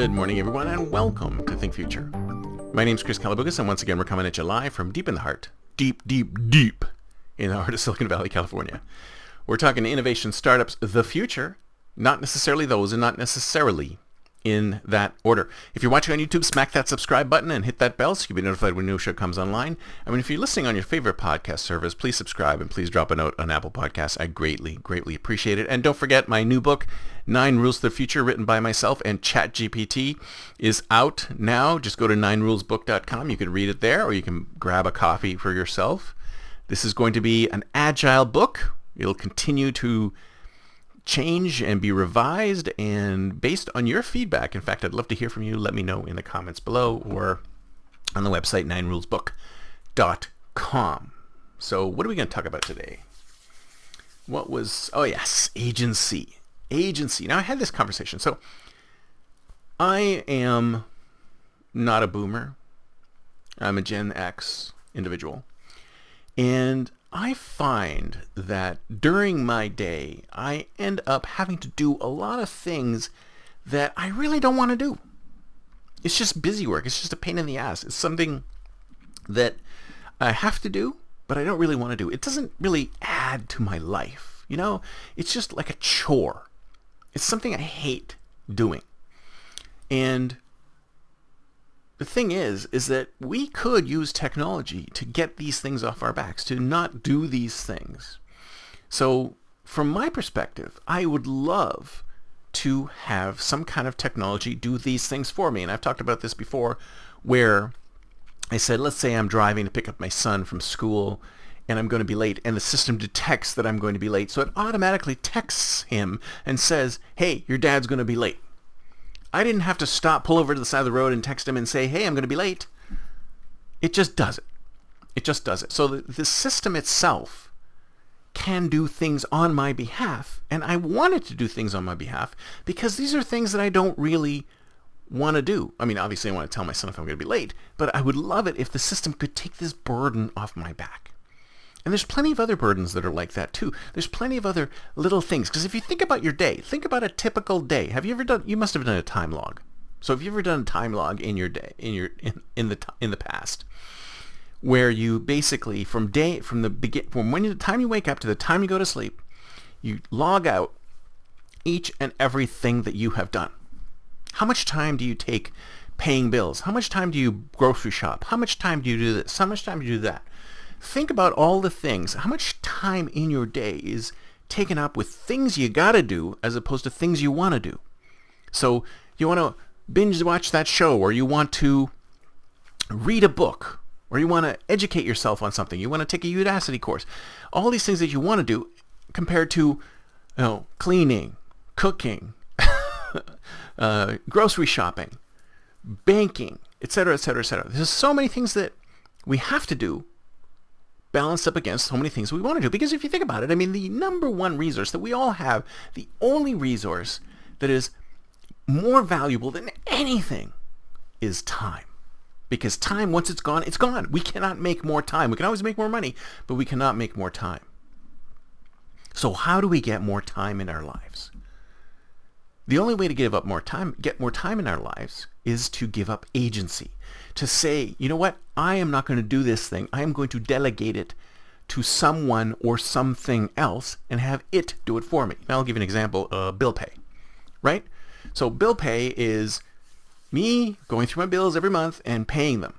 Good morning, everyone, and welcome to Think Future. My name's Chris Calabugas, and once again, we're coming at you live from deep in the heart, deep in the heart of Silicon Valley, California. We're talking innovation, startups, the future, not necessarily those, and not necessarily in that order. If you're watching on YouTube, smack that subscribe button and hit that bell so you'll be notified when a new show comes online. I mean, if you're listening on your favorite podcast service, please subscribe and please drop a note on Apple Podcasts. I greatly appreciate it. And don't forget, my new book, 9 Rules to the Future, written by myself and ChatGPT, is out now. Just go to 9rulesbook.com. You can read it there, or you can grab a copy for yourself. This is going to be an agile book. It'll continue to change and be revised, and based on your feedback. In fact, I'd love to hear from you. Let me know in the comments below or on the website 9rulesbook.com. So what are we going to talk about today? Agency. Now, I had this conversation. So I am not a boomer. I'm a Gen X individual. And I find that during my day, I end up having to do a lot of things that I really don't want to do. It's just busy work. It's just a pain in the ass. It's something that I have to do, but I don't really want to do. It doesn't really add to my life. You know, it's just like a chore. It's something I hate doing. And the thing is that we could use technology to get these things off our backs, to not do these things. So from my perspective, I would love to have some kind of technology do these things for me. And I've talked about this before, where I said, let's say I'm driving to pick up my son from school and I'm going to be late, and the system detects that I'm going to be late. So it automatically texts him and says, hey, your dad's going to be late. I didn't have to stop, pull over to the side of the road and text him and say, hey, I'm going to be late. It just does it. It just does it. So the system itself can do things on my behalf, and I want it to do things on my behalf because these are things that I don't really want to do. I mean, obviously I want to tell my son if I'm going to be late, but I would love it if the system could take this burden off my back. And there's plenty of other burdens that are like that too. There's plenty of other little things. Because if you think about your day, think about a typical day. Have you ever done? You must have done a time log. So have you ever done a time log in your day, in the past, where you basically from when the time you wake up to the time you go to sleep, you log out each and everything that you have done. How much time do you take paying bills? How much time do you grocery shop? How much time do you do this? How much time do you do that? Think about all the things. How much time in your day is taken up with things you gotta do as opposed to things you want to do? So you want to binge watch that show, or you want to read a book, or you want to educate yourself on something. You want to take a Udacity course. All these things that you want to do compared to, cleaning, cooking, grocery shopping, banking, etc., etc., etc. There's so many things that we have to do, balanced up against so many things we want to do. Because if you think about it, I mean, the number one resource that we all have, the only resource that is more valuable than anything, is time. Because time, once it's gone, it's gone. We cannot make more time. We can always make more money, but we cannot make more time. So how do we get more time in our lives? The only way to get more time in our lives is to give up agency. To say, you know what, I am not going to do this thing. I am going to delegate it to someone or something else and have it do it for me. Now I'll give you an example, bill pay, right? So bill pay is me going through my bills every month and paying them,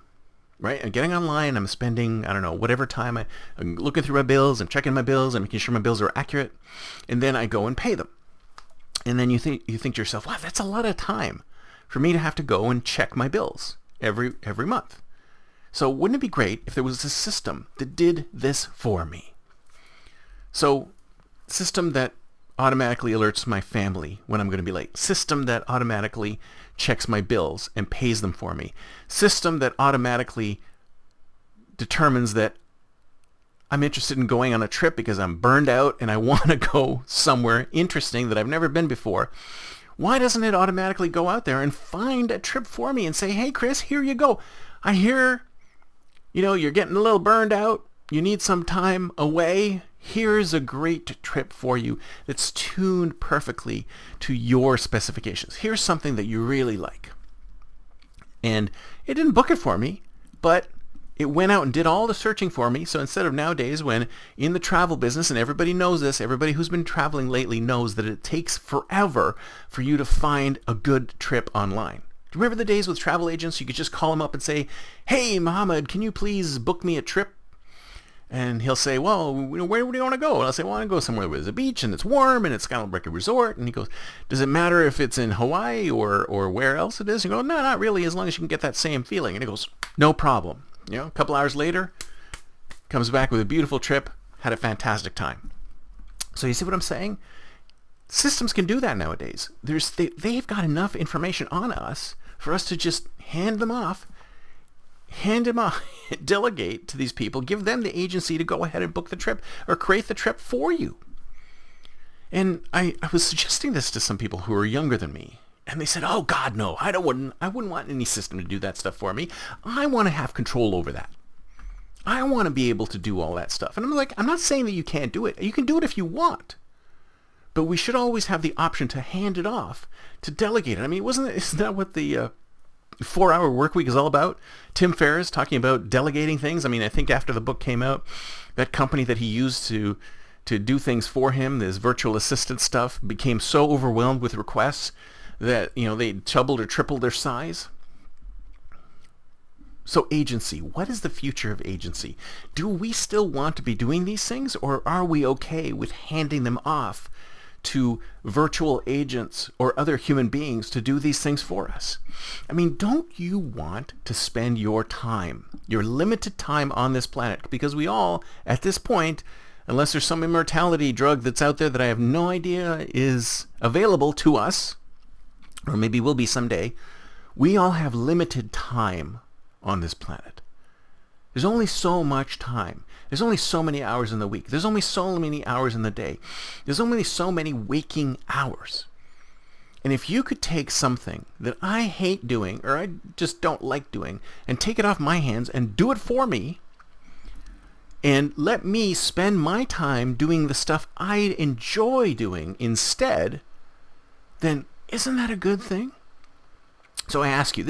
right? I'm getting online, I'm spending, I don't know, whatever time I'm looking through my bills, I'm checking my bills, I'm making sure my bills are accurate, and then I go and pay them. And then you think to yourself, wow, that's a lot of time for me to have to go and check my bills every month. So wouldn't it be great if there was a system that did this for me? So system that automatically alerts my family when I'm going to be late. System that automatically checks my bills and pays them for me. System that automatically determines that I'm interested in going on a trip because I'm burned out and I want to go somewhere interesting that I've never been before. Why doesn't it automatically go out there and find a trip for me and say, hey, Chris, here you go. I hear, you're getting a little burned out. You need some time away. Here's a great trip for you that's tuned perfectly to your specifications. Here's something that you really like. And it didn't book it for me, but it went out and did all the searching for me. So instead of nowadays when in the travel business, and everybody knows this, everybody who's been traveling lately knows that it takes forever for you to find a good trip online. Do you remember the days with travel agents? You could just call them up and say, "Hey, Mohammed, can you please book me a trip?" And he'll say, "Well, where do you want to go?" And I'll say, "Well, I want to go somewhere where there's a beach and it's warm and it's kind of like a resort." And he goes, "Does it matter if it's in Hawaii or where else it is?" And you go, "No, not really, as long as you can get that same feeling." And he goes, "No problem." A couple hours later, comes back with a beautiful trip, had a fantastic time. So you see what I'm saying? Systems can do that nowadays. They've got enough information on us for us to just hand them off, delegate to these people, give them the agency to go ahead and book the trip or create the trip for you. And I was suggesting this to some people who are younger than me, and they said, "Oh God, no, I wouldn't want any system to do that stuff for me. I want to have control over that. I want to be able to do all that stuff." And I'm like, I'm not saying that you can't do it. You can do it if you want. But we should always have the option to hand it off, to delegate it. I mean, isn't that what the 4-Hour Workweek is all about? Tim Ferriss talking about delegating things. I mean, I think after the book came out, that company that he used to do things for him, this virtual assistant stuff, became so overwhelmed with requests that, they doubled or tripled their size. So agency, what is the future of agency? Do we still want to be doing these things, or are we okay with handing them off to virtual agents or other human beings to do these things for us? I mean, don't you want to spend your time, your limited time on this planet? Because we all, at this point, unless there's some immortality drug that's out there that I have no idea is available to us, or maybe will be someday, we all have limited time on this planet. There's only so much time. There's only so many hours in the week. There's only so many hours in the day. There's only so many waking hours. And if you could take something that I hate doing, or I just don't like doing, and take it off my hands and do it for me, and let me spend my time doing the stuff I enjoy doing instead, then isn't that a good thing? So I ask you,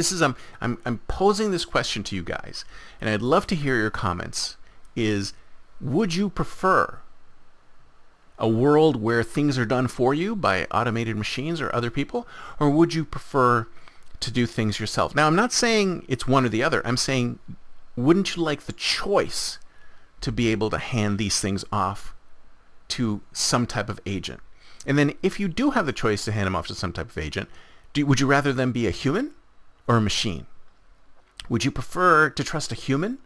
I'm posing this question to you guys, and I'd love to hear your comments, is would you prefer a world where things are done for you by automated machines or other people, or would you prefer to do things yourself? Now, I'm not saying it's one or the other. I'm saying, wouldn't you like the choice to be able to hand these things off to some type of agent? And then if you do have the choice to hand them off to some type of agent, would you rather them be a human or a machine? Would you prefer to trust a human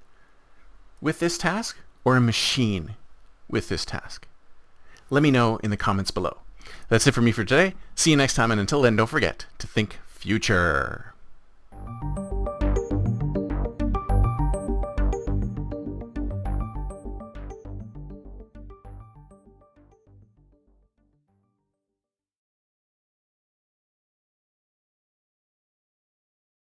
with this task or a machine with this task? Let me know in the comments below. That's it for me for today. See you next time, and until then, don't forget to think future.